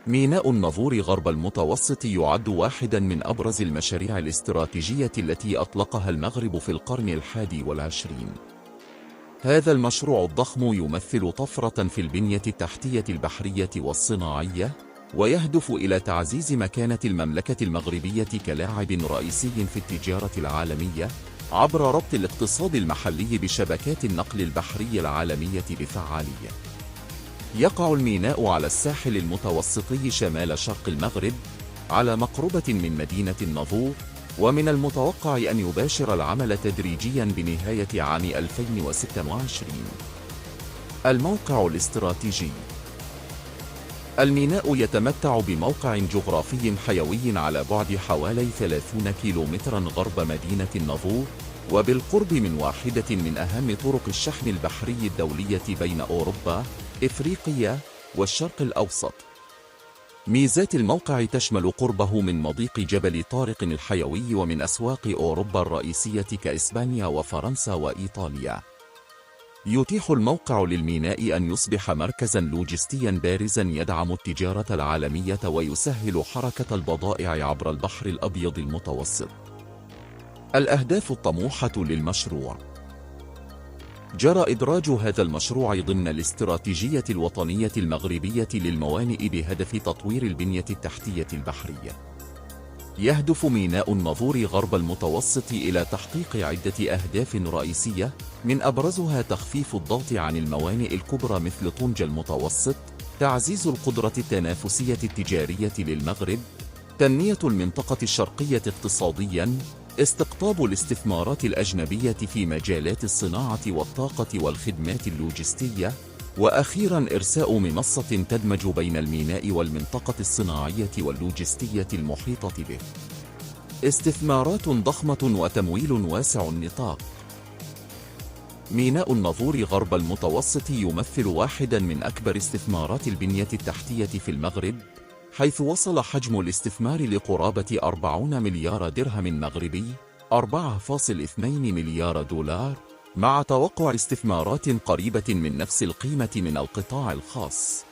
ميناء النافور غرب المتوسط يعد واحدا من أبرز المشاريع الاستراتيجية التي أطلقها المغرب في القرن ال21. هذا المشروع الضخم يمثل طفرة في البنية التحتية البحرية والصناعية، ويهدف إلى تعزيز مكانة المملكة المغربية كلاعب رئيسي في التجارة العالمية، عبر ربط الاقتصاد المحلي بشبكات النقل البحري العالمية بفعالية. يقع الميناء على الساحل المتوسطي شمال شرق المغرب، على مقربة من مدينة النافور، ومن المتوقع أن يباشر العمل تدريجياً بنهاية عام 2026. الموقع الاستراتيجي. الميناء يتمتع بموقع جغرافي حيوي على بعد حوالي 30 كيلومتراً غرب مدينة النافور، وبالقرب من واحدة من أهم طرق الشحن البحري الدولية بين أوروبا، إفريقيا، والشرق الأوسط. ميزات الموقع تشمل قربه من مضيق جبل طارق الحيوي ومن أسواق أوروبا الرئيسية كإسبانيا وفرنسا وإيطاليا. يتيح الموقع للميناء أن يصبح مركزاً لوجستياً بارزاً يدعم التجارة العالمية ويسهل حركة البضائع عبر البحر الأبيض المتوسط. الأهداف الطموحة للمشروع. جرى إدراج هذا المشروع ضمن الاستراتيجية الوطنية المغربية للموانئ بهدف تطوير البنية التحتية البحرية. يهدف ميناء النافور غرب المتوسط إلى تحقيق عدة أهداف رئيسية، من أبرزها تخفيف الضغط عن الموانئ الكبرى مثل طنجة المتوسط، تعزيز القدرة التنافسية التجارية للمغرب، تنمية المنطقة الشرقية اقتصادياً، استقطاب الاستثمارات الأجنبية في مجالات الصناعة والطاقة والخدمات اللوجستية، وأخيراً إرساء منصة تدمج بين الميناء والمنطقة الصناعية واللوجستية المحيطة به. استثمارات ضخمة وتمويل واسع النطاق. ميناء النافور غرب المتوسط يمثل واحداً من أكبر استثمارات البنية التحتية في المغرب، حيث وصل حجم الاستثمار لقرابة 40 مليار درهم مغربي، 4.2 مليار دولار، مع توقع استثمارات قريبة من نفس القيمة من القطاع الخاص.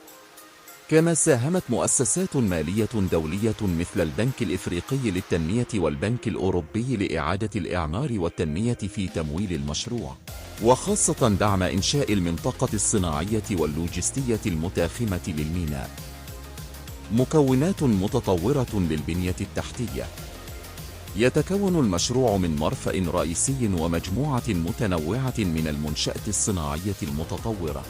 كما ساهمت مؤسسات مالية دولية مثل البنك الإفريقي للتنمية والبنك الأوروبي لإعادة الإعمار والتنمية في تمويل المشروع، وخاصة دعم إنشاء المنطقة الصناعية واللوجستية المتاخمة للميناء. مكونات متطورة للبنية التحتية. يتكون المشروع من مرفأ رئيسي ومجموعة متنوعة من المنشأة الصناعية المتطورة.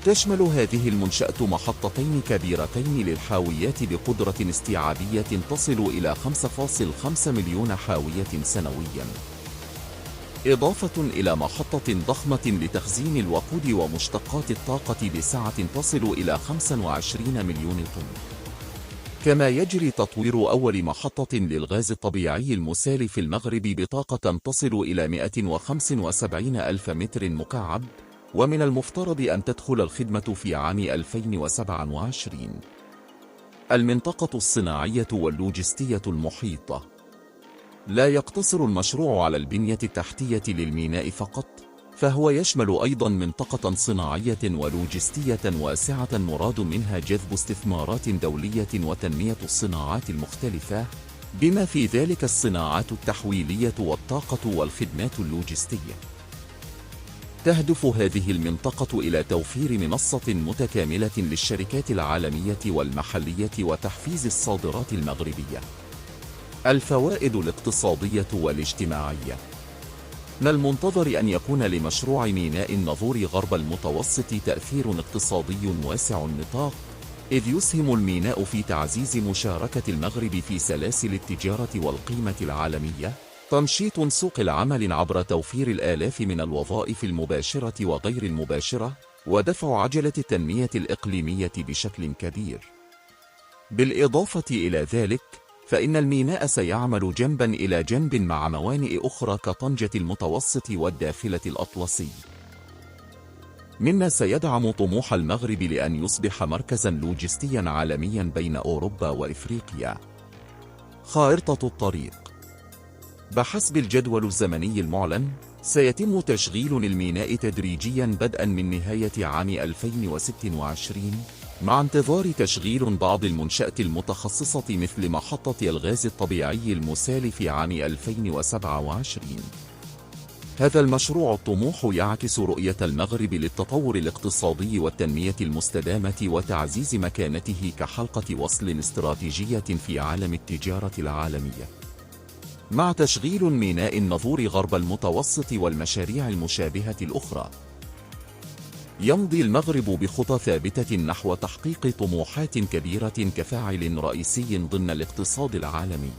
تشمل هذه المنشأة محطتين كبيرتين للحاويات بقدرة استيعابية تصل إلى 5.5 مليون حاوية سنوياً، إضافة إلى محطة ضخمة لتخزين الوقود ومشتقات الطاقة بسعة تصل إلى 25 مليون طن. كما يجري تطوير أول محطة للغاز الطبيعي المسال في المغرب بطاقة تصل إلى 175 ألف متر مكعب، ومن المفترض أن تدخل الخدمة في عام 2027. المنطقة الصناعية واللوجستية المحيطة. لا يقتصر المشروع على البنية التحتية للميناء فقط، فهو يشمل أيضاً منطقة صناعية ولوجستية واسعة مراد منها جذب استثمارات دولية وتنمية الصناعات المختلفة، بما في ذلك الصناعات التحويلية والطاقة والخدمات اللوجستية. تهدف هذه المنطقة إلى توفير منصة متكاملة للشركات العالمية والمحلية وتحفيز الصادرات المغربية. الفوائد الاقتصادية والاجتماعية. من المنتظر أن يكون لمشروع ميناء النافور غرب المتوسط تأثير اقتصادي واسع النطاق، إذ يسهم الميناء في تعزيز مشاركة المغرب في سلاسل التجارة والقيمة العالمية، تنشيط سوق العمل عبر توفير الآلاف من الوظائف المباشرة وغير المباشرة، ودفع عجلة التنمية الإقليمية بشكل كبير. بالإضافة إلى ذلك، فإن الميناء سيعمل جنباً إلى جنب مع موانئ أخرى كطنجة المتوسط والداخلة الأطلسي، مما سيدعم طموح المغرب لأن يصبح مركزاً لوجستياً عالمياً بين أوروبا وإفريقيا. خارطة الطريق. بحسب الجدول الزمني المعلن، سيتم تشغيل الميناء تدريجياً بدءاً من نهاية عام 2026، مع انتظار تشغيل بعض المنشآت المتخصصة مثل محطة الغاز الطبيعي المسال في عام 2027. هذا المشروع الطموح يعكس رؤية المغرب للتطور الاقتصادي والتنمية المستدامة وتعزيز مكانته كحلقة وصل استراتيجية في عالم التجارة العالمية. مع تشغيل ميناء الناظور غرب المتوسط والمشاريع المشابهة الأخرى، يمضي المغرب بخطى ثابتة نحو تحقيق طموحات كبيرة كفاعل رئيسي ضمن الاقتصاد العالمي.